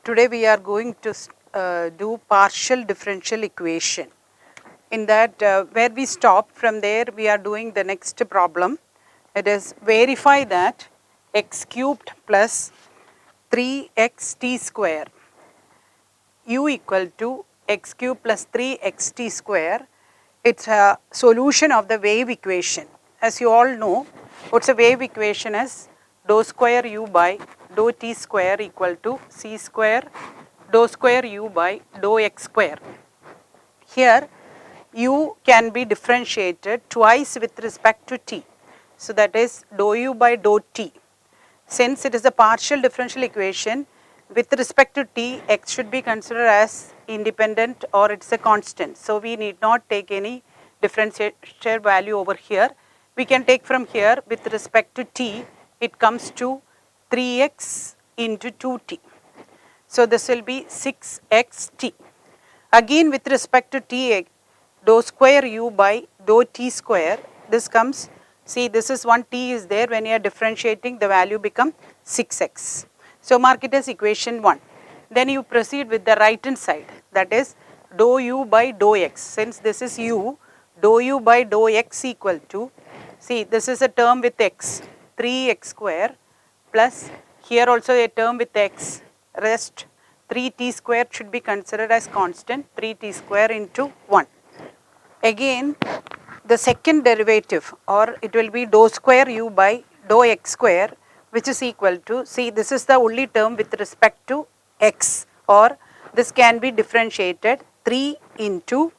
Today we are going to do partial differential equation. In that where we stop, from there we are doing the next problem. It is verify that x cubed plus 3xt square u equal to x cubed plus 3xt square. It's a solution of the wave equation. As you all know, what's a wave equation is dou square u by dou t square equal to c square dou square u by dou x square. Here u can be differentiated twice with respect to t. So that is dou u by dou t. Since it is a partial differential equation, with respect to t, x should be considered as independent or it's a constant. So we need not take any differential value over here. We can take from here with respect to t, it comes to 3x into 2t. So this will be 6xt. Again with respect to t, dou square u by dou t square, this comes, see this is one t is there, when you are differentiating the value become 6x. So mark it as equation 1. Then you proceed with the right hand side, that is dou u by dou x. Since this is u, dou u by dou x equal to, see this is a term with x, 3x square plus here also a term with x, rest 3t square should be considered as constant, 3t square into 1. Again the second derivative, or it will be dou square u by dou x square, which is equal to, see this is the only term with respect to x, or this can be differentiated 3 into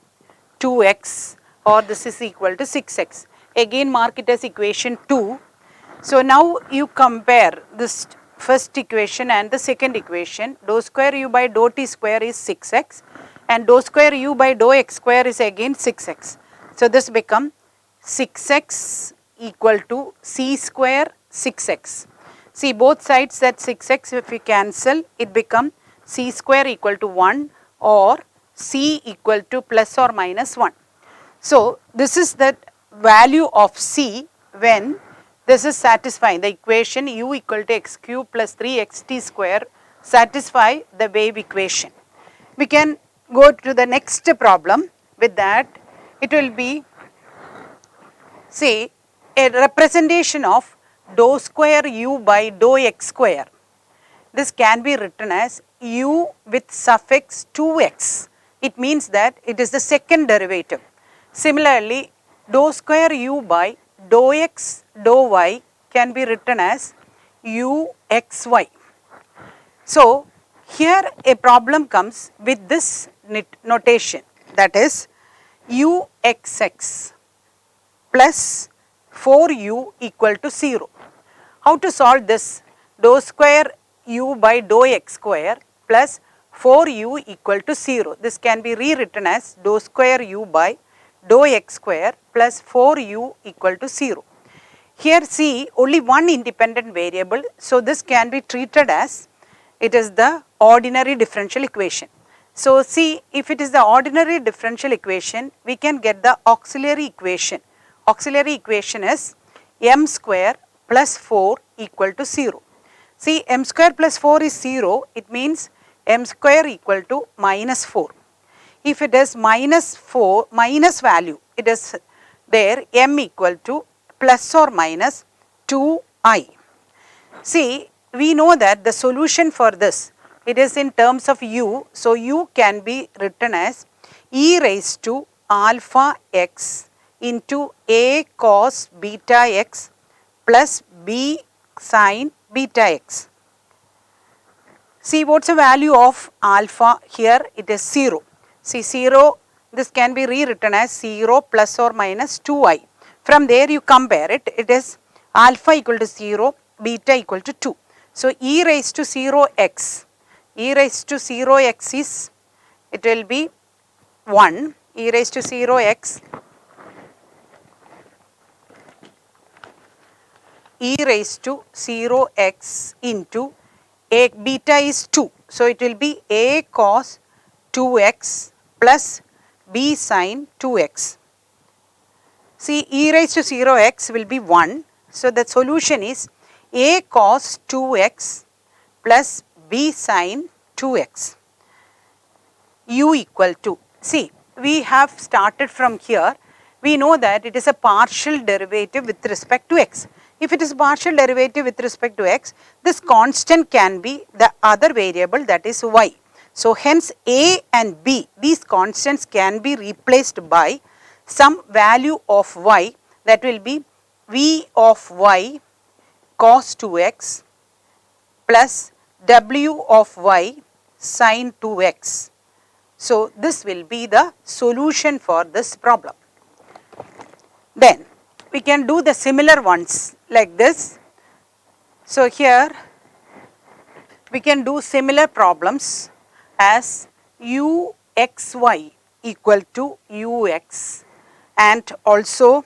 2x, or this is equal to 6x. Again mark it as equation 2. So now you compare this first equation and the second equation. Dou square u by dou t square is 6x and dou square u by dou x square is again 6x. So this become 6x equal to c square 6x. See both sides at 6x, if we cancel, it become c square equal to 1 or c equal to plus or minus 1. So this is the value of c when this is satisfying the equation u equal to x cube plus 3xt square satisfy the wave equation. We can go to the next problem. With that, it will be, say, a representation of dou square u by dou x square. This can be written as u with suffix 2x. It means that it is the second derivative. Similarly, dou square u by dou x dou y can be written as uxy. So here a problem comes with this notation, that is uxx plus 4u equal to 0. How to solve this? Dou square u by dou x square plus 4u equal to 0. This can be rewritten as dou square u by dou x square plus 4u equal to 0. Here see only one independent variable, so this can be treated as it is the ordinary differential equation. So see, if it is the ordinary differential equation, we can get the auxiliary equation. Auxiliary equation is m square plus 4 equal to 0. See, m square plus 4 is 0, it means m square equal to minus 4. If it is minus 4, minus value, it is there m equal to plus or minus 2i. See, we know that the solution for this, it is in terms of u, so u can be written as e raised to alpha x into a cos beta x plus b sin beta x. See what's the value of alpha here? It is 0. See 0, this can be rewritten as 0 plus or minus 2i. From there you compare it, it is alpha equal to 0, beta equal to 2. So e raised to 0x, e raised to 0x is, it will be 1, e raised to 0x, e raised to 0x into a beta is 2. So it will be a cos 2x plus b sin 2x. See, e raised to 0x will be 1. So the solution is a cos 2x plus b sin 2x. U equal to, see, we have started from here, we know that it is a partial derivative with respect to x. If it is partial derivative with respect to x, this constant can be the other variable, that is y. So hence a and b, these constants can be replaced by some value of y, that will be v of y cos 2x plus w of y sin 2x. So this will be the solution for this problem. Then we can do the similar ones like this. So here we can do similar problems as uxy equal to ux and also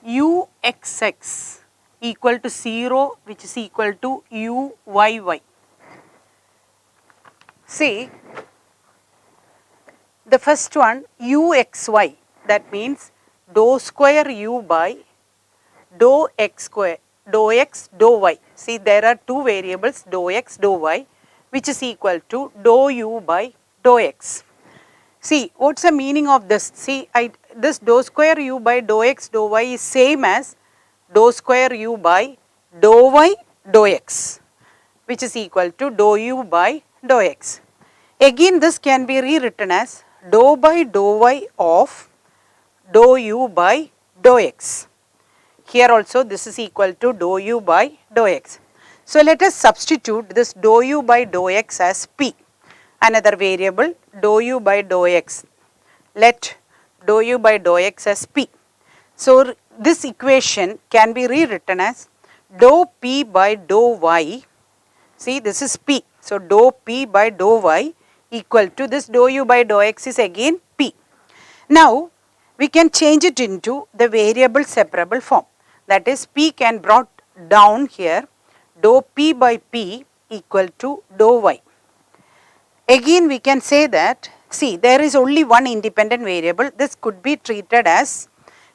uxx equal to 0, which is equal to uyy. See, the first one uxy, that means dou square u by dou x square, dou x, dou y. See, there are two variables, dou x, dou y, which is equal to dou u by dou x. See, what's the meaning of this? See, this dou square u by dou x, dou y is same as dou square u by dou y, dou x, which is equal to dou u by dou x. Again, this can be rewritten as dou by dou y of dou u by dou x. Here also this is equal to dou u by dou x. So let us substitute this dou u by dou x as p, another variable dou u by dou x. Let dou u by dou x as p. So this equation can be rewritten as dou p by dou y. See, this is p. So dou p by dou y equal to this dou u by dou x is again p. Now we can change it into the variable separable form, that is p can brought down here, dou p by p equal to dou y. Again we can say that, see, there is only one independent variable, this could be treated as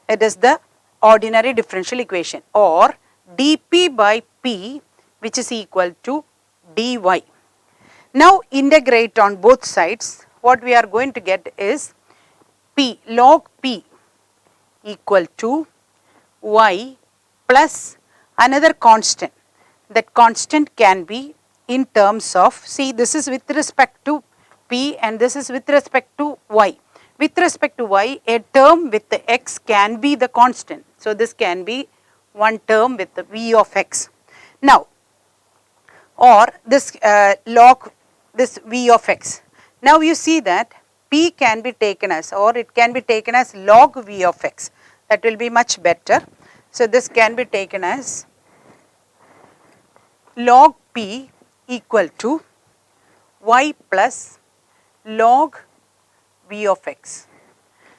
it is the ordinary differential equation, or dp by p, which is equal to dy. Now integrate on both sides, what we are going to get is p log p equal to y plus another constant. That constant can be in terms of, see, this is with respect to p and this is with respect to y. With respect to y, a term with the x can be the constant. So this can be one term with the v of x. Now, or this log this v of x. Now you see that p can be taken as, or it can be taken as log v of x. That will be much better. So this can be taken as log p equal to y plus log v of x.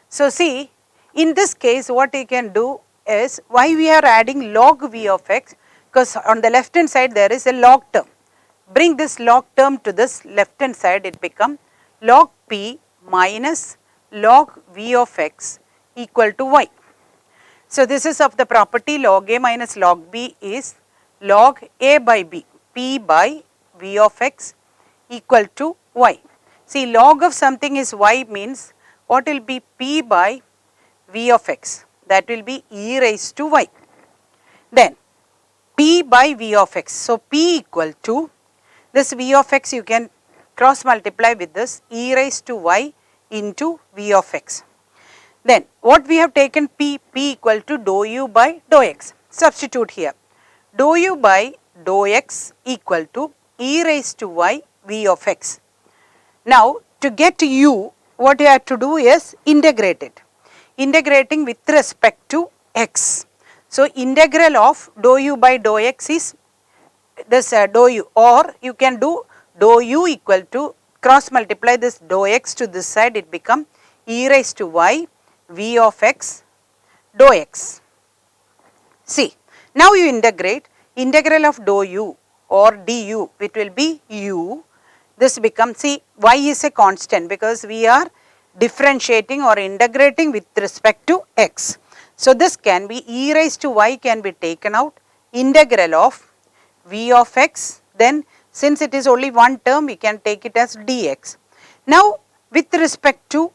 So see, in this case what you can do is, why we are adding log v of x, because on the left hand side there is a log term. Bring this log term to this left hand side, it becomes log p minus log v of x equal to y. So this is of the property log a minus log b is log a by b, p by v of x equal to y. See, log of something is y means what will be p by v of x, that will be e raised to y. Then p by v of x, so p equal to this v of x, you can cross multiply with this e raised to y into v of x. Then what we have taken p equal to dou u by dou x. Substitute here. Dou u by dou x equal to e raised to y v of x. Now to get u, what you have to do is integrate it. Integrating with respect to x. So integral of dou u by dou x is this dou u, or you can do dou u equal to cross multiply this dou x to this side, it become e raised to y v of x dou x. See, now you integrate, integral of dou u or du, it will be u. This becomes, see, y is a constant because we are differentiating or integrating with respect to x. So this can be e raised to y can be taken out, integral of v of x, then Since it is only one term, we can take it as dx. Now, with respect to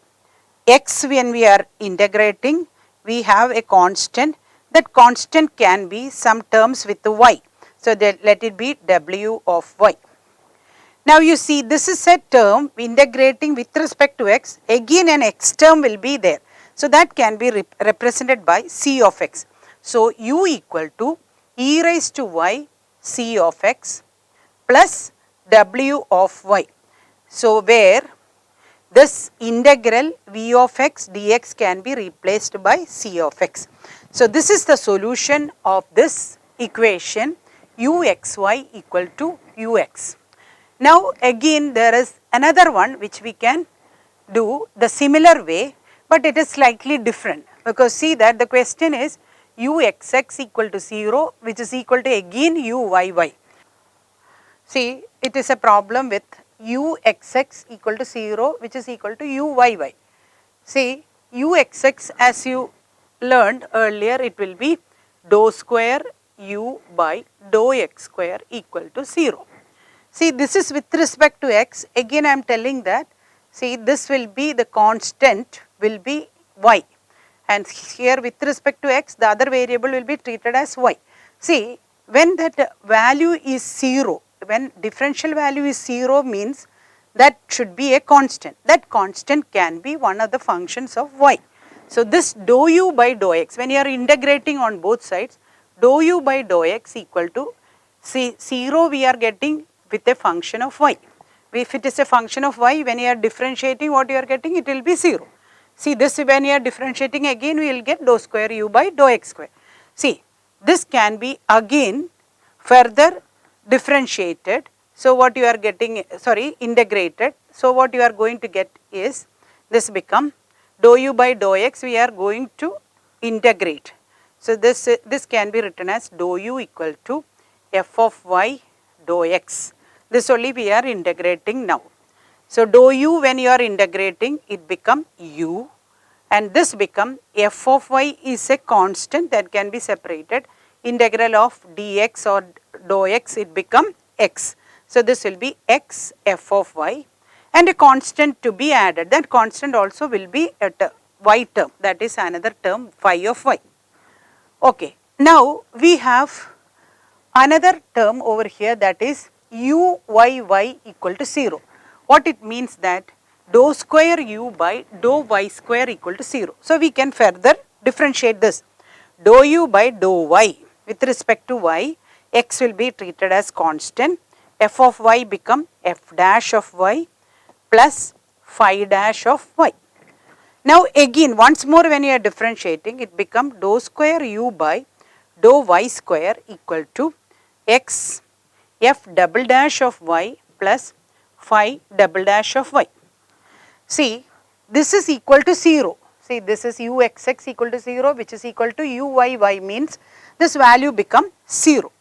x, when we are integrating, we have a constant. That constant can be some terms with the y. So, let it be w of y. Now, you see this is a term integrating with respect to x, again an x term will be there. So, that can be represented by c of x. So, u equal to e raised to y c of x plus w of y. So, where this integral v of x dx can be replaced by c of x. So, this is the solution of this equation uxy equal to ux. Now, again there is another one which we can do the similar way, but it is slightly different, because see that the question is uxx equal to 0, which is equal to again uyy. See, it is a problem with uxx equal to 0, which is equal to uyy. See, uxx, as you learned earlier, it will be dou square u by dou x square equal to 0. See, this is with respect to x. Again, I am telling that, see, this will be the constant will be y, and here with respect to x, the other variable will be treated as y. See, when that value is 0, when differential value is 0 means that should be a constant. That constant can be one of the functions of y. So, this dou u by dou x, when you are integrating on both sides, dou u by dou x equal to, see, 0 we are getting with a function of y. If it is a function of y, when you are differentiating, what you are getting, it will be 0. See, this when you are differentiating, again we will get dou square u by dou x square. See, this can be again further differentiated. So, what you are getting, sorry, integrated. So, what you are going to get is this become dou u by dou x, we are going to integrate. So, this can be written as dou u equal to f of y dou x. This only we are integrating now. So, dou u when you are integrating, it become u, and this become f of y is a constant that can be separated. Integral of dx or dou x, it become x. So, this will be x f of y, and a constant to be added. That constant also will be a y term, that is another term phi of y. Okay. Now, we have another term over here, that is uyy equal to 0. What it means that dou square u by dou y square equal to 0. So, we can further differentiate this. Dou u by dou y, with respect to y, x will be treated as constant, f of y become f dash of y plus phi dash of y. Now, again once more when you are differentiating, it become dou square u by dou y square equal to x f double dash of y plus phi double dash of y. See, this is equal to 0. See, this is uxx equal to 0, which is equal to uyy, means this value become 0.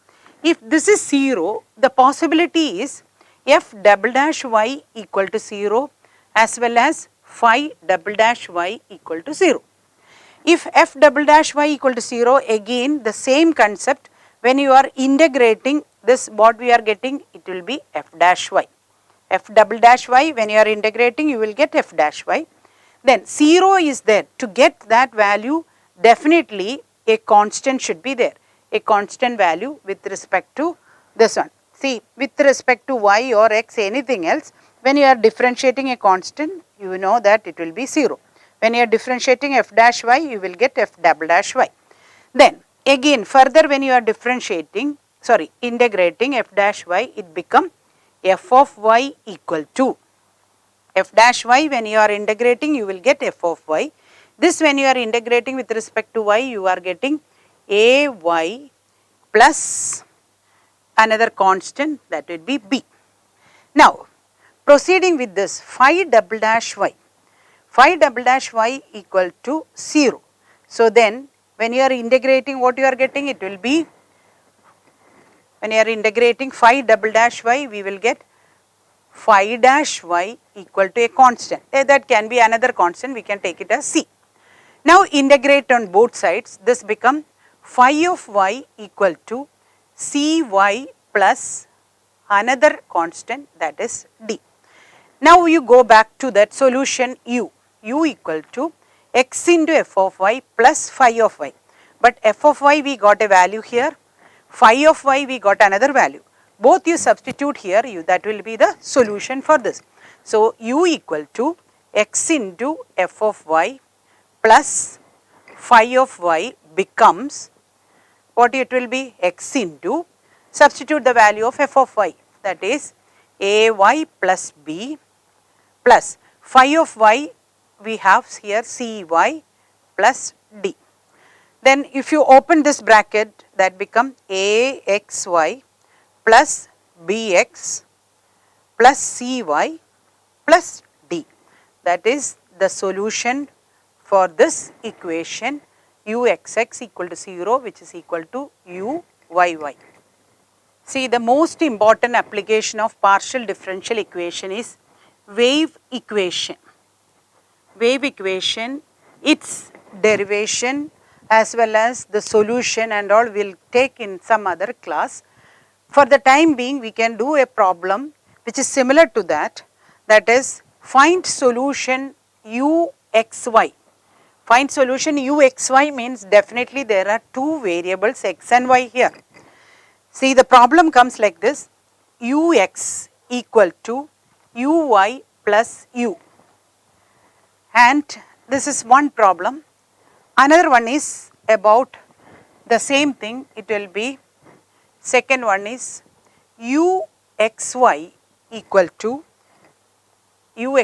If this is 0, the possibility is f double dash y equal to 0 as well as phi double dash y equal to 0. If f double dash y equal to 0, again the same concept, when you are integrating this, what we are getting, it will be f dash y. F double dash y, when you are integrating, you will get f dash y. Then 0 is there. To get that value, definitely a constant should be there. A constant value with respect to this one. See, with respect to y or x, anything else, when you are differentiating a constant, you know that it will be 0. When you are differentiating f dash y, you will get f double dash y. Then again further when you are differentiating, integrating f dash y, it become f of y equal to f dash y. When you are integrating, you will get f of y. This when you are integrating with respect to y, you are getting a y plus another constant, that would be b. Now, proceeding with this, phi double dash y. Phi double dash y equal to 0. So, then when you are integrating, what you are getting, it will be, when you are integrating phi double dash y, we will get phi dash y equal to a constant. That can be another constant, we can take it as c. Now, integrate on both sides, this become phi of y equal to cy plus another constant, that is d. Now you go back to that solution u equal to x into f of y plus phi of y. But f of y we got a value here, phi of y we got another value. Both you substitute here, that will be the solution for this. So u equal to x into f of y plus phi of y becomes, what it will be, x into, substitute the value of f of y, that is ay plus b plus phi of y we have here cy plus d. Then if you open this bracket, that become axy plus bx plus cy plus d. That is the solution for this equation uxx equal to 0, which is equal to uyy. See, the most important application of partial differential equation is wave equation. Wave equation, its derivation as well as the solution and all will take in some other class. For the time being, we can do a problem which is similar to that, that is find solution uxy. Find solution uxy means definitely there are two variables x and y here. See, the problem comes like this, ux equal to uy plus u, and this is one problem. Another one is about the same thing, it will be, second one is uxy equal to u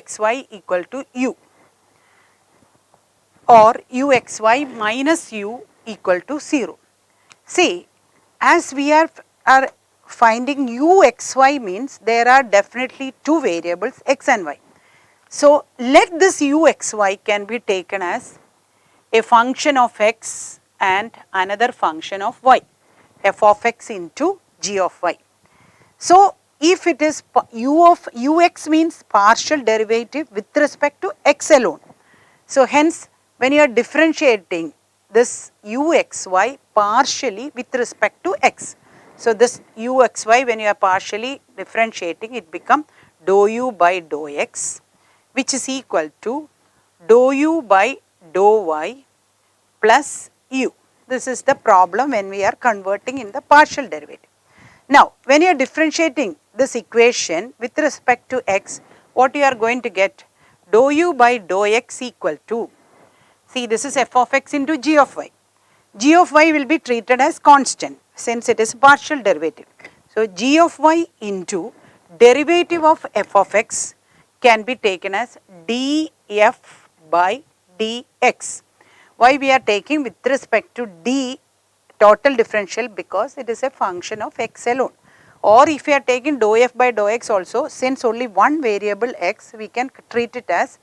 or uxy minus u equal to 0. See, as we are finding uxy means there are definitely two variables x and y. So let this uxy can be taken as a function of x and another function of y, f of x into g of y. So if it is ux means partial derivative with respect to x alone. So hence when you are differentiating this uxy partially with respect to x. So this uxy when you are partially differentiating, it becomes dou u by dou x, which is equal to dou u by dou y plus u. This is the problem when we are converting in the partial derivative. Now when you are differentiating this equation with respect to x, what you are going to get, dou u by dou x equal to, see, this is f of x into g of y. G of y will be treated as constant since it is partial derivative. So g of y into derivative of f of x can be taken as df by dx. Why we are taking with respect to d total differential? Because it is a function of x alone. Or if we are taking dou f by dou x also, since only one variable x, we can treat it as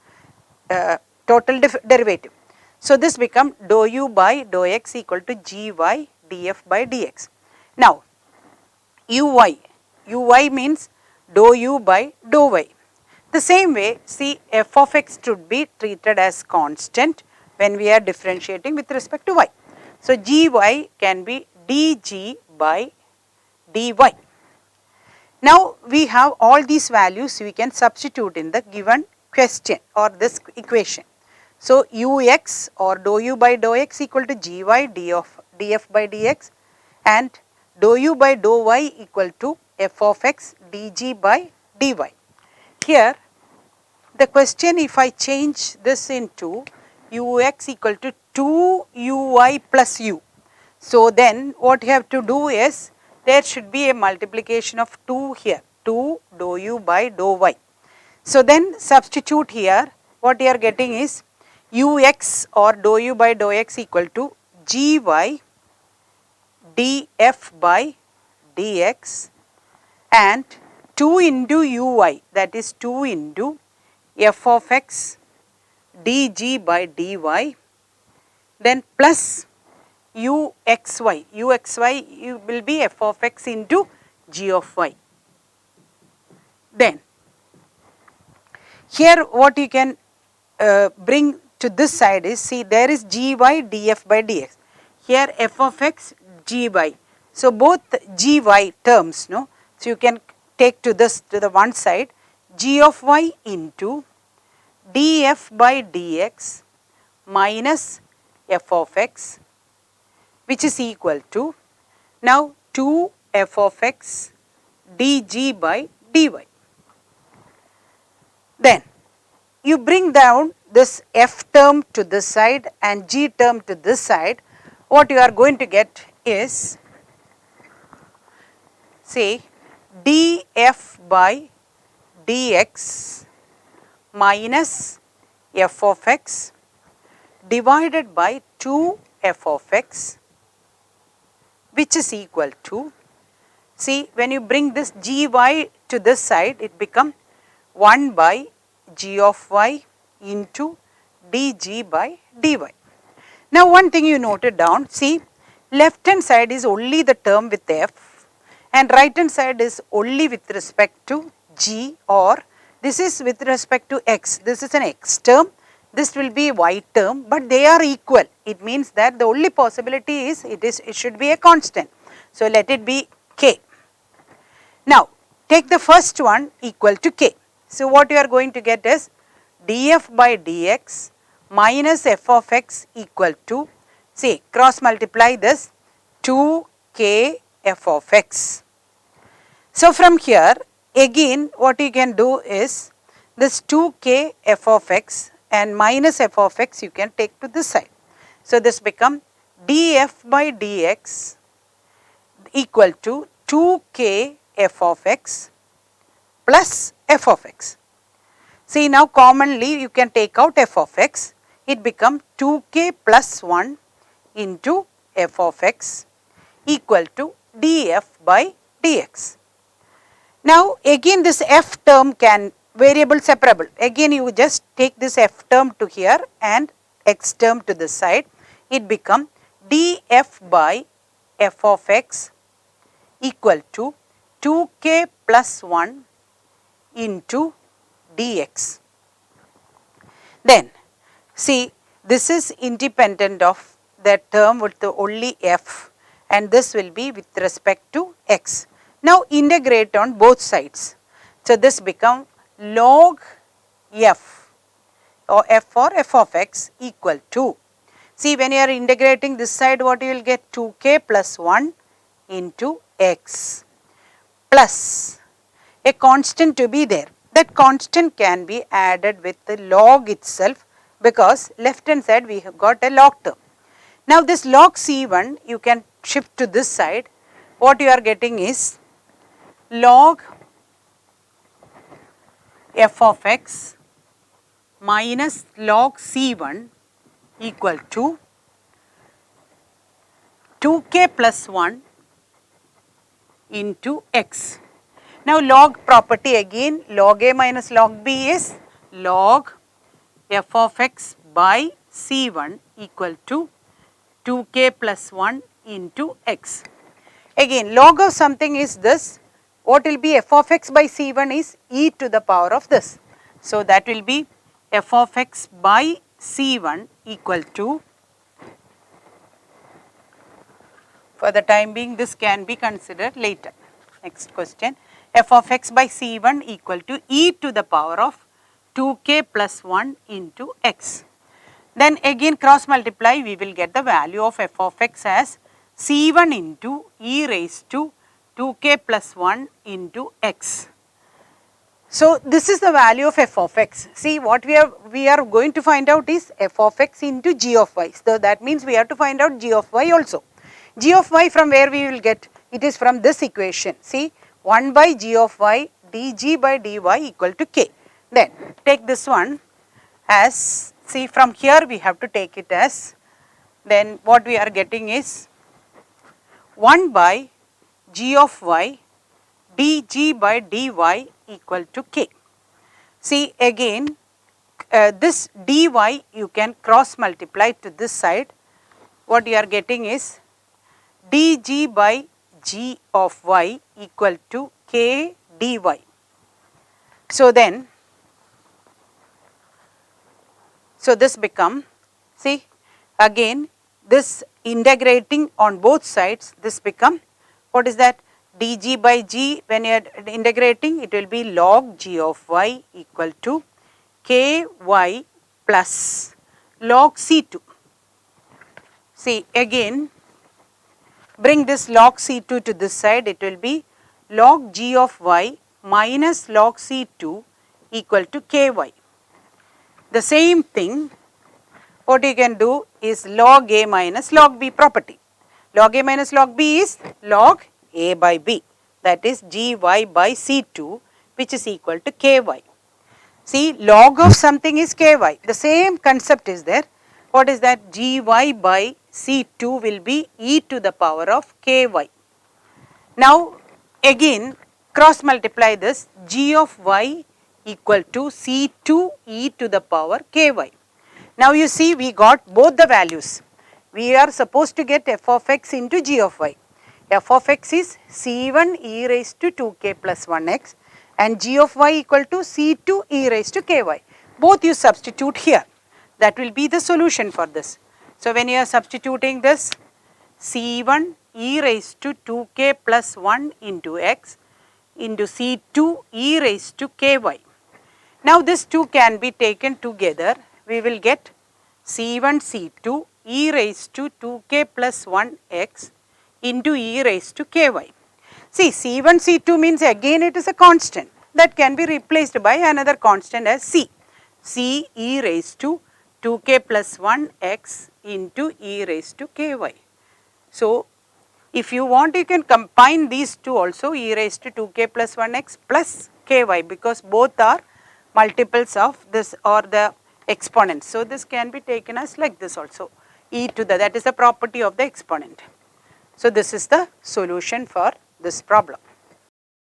total derivative. So this becomes dou u by dou x equal to gy df by dx. Now uy means dou u by dou y. The same way, see, f of x should be treated as constant when we are differentiating with respect to y. So gy can be dg by dy. Now we have all these values, we can substitute in the given question or this equation. So ux or dou u by dou x equal to gy df by dx and dou u by dou y equal to f of x dg by dy. Here the question, if I change this into ux equal to 2 uy plus u. So then what you have to do is, there should be a multiplication of 2 here, 2 dou u by dou y. So then substitute here, what you are getting is ux or dou u by dou x equal to gy df by dx and 2 into uy, that is 2 into f of x dg by dy, then plus uxy will be f of x into g of y. Then here what you can bring to this side is, see, there is gy df by dx, here f of x gy. So both gy terms, no, so you can take to this to the one side, g of y into df by dx minus f of x, which is equal to now 2 f of x dg by dy. Then you bring down this f term to this side and g term to this side. What you are going to get is, say, df by dx minus f of x divided by 2 f of x, which is equal to, see, when you bring this gy to this side, it becomes 1 by g of y into dg by dy. Now one thing you noted down, see, left hand side is only the term with f and right hand side is only with respect to g, or this is with respect to x. This is an x term, this will be y term, but they are equal. It means that the only possibility is it should be a constant. So let it be k. Now take the first one equal to k. So what you are going to get is df by dx minus f of x equal to, say, cross multiply this 2k f of x. So from here again what you can do is this 2k f of x and minus f of x you can take to this side. So this become df by dx equal to 2k f of x plus f of x. See, now commonly you can take out f of x, it become 2k plus 1 into f of x equal to df by dx. Now again this f term can variable separable, again you just take this f term to here and x term to this side, it become df by f of x equal to 2k plus 1 into dx. Then see, this is independent of that term with the only f and this will be with respect to x. Now integrate on both sides. So this become log f or f of x equal to, see, when you are integrating this side what you will get 2k plus 1 into x plus a constant to be there. That constant can be added with the log itself because left hand side we have got a log term. Now this log c1 you can shift to this side, what you are getting is log f of x minus log c1 equal to 2k plus 1 into x. Now log property again, log a minus log b is log f of x by c1 equal to 2k plus 1 into x. Again log of something is this, what will be f of x by c1 is e to the power of this. So that will be f of x by c1 equal to, for the time being this can be considered later. Next question, f of x by c1 equal to e to the power of 2k plus 1 into x. Then again cross multiply, we will get the value of f of x as c1 into e raised to 2k plus 1 into x. So this is the value of f of x. See, what we are going to find out is f of x into g of y. So that means we have to find out g of y also. G of y from where we will get? It is from this equation. See, 1 by g of y dg by dy equal to k. Then take this one as, see, from here we have to take it as, then what we are getting is 1 by g of y dg by dy equal to k. See, again this dy you can cross multiply to this side, what you are getting is dg by g of y equal to k dy. So then, so this become, see, again this integrating on both sides, this become, what is that, dg by g, when you are integrating, it will be log g of y equal to ky plus log C2. See, again, bring this log C2 to this side, it will be log g of y minus log C2 equal to ky. The same thing, what you can do is log a minus log b property. Log a minus log b is log a by b, that is gy by C2, which is equal to ky. See, log of something is ky. The same concept is there. What is that? Gy by C2 will be e to the power of ky. Now, again, cross multiply this, g of y equal to C2 e to the power ky. Now, you see, we got both the values. We are supposed to get f of x into g of y. F of x is C1 e raised to 2k plus 1x and g of y equal to C2 e raised to ky. Both you substitute here. That will be the solution for this. So, when you are substituting this, C1 e raised to 2k plus 1 into x into C2 e raised to ky. Now, this 2 can be taken together. We will get C1 C2 e raised to 2k plus 1x into e raised to ky. See, C1 C2 means again it is a constant that can be replaced by another constant as c. C e raised to 2k plus 1x into e raised to ky. So, if you want, you can combine these two also, e raised to 2k plus 1x plus ky, because both are multiples of this or the exponents. So, this can be taken as like this also, e to the, that is the property of the exponent. So, this is the solution for this problem.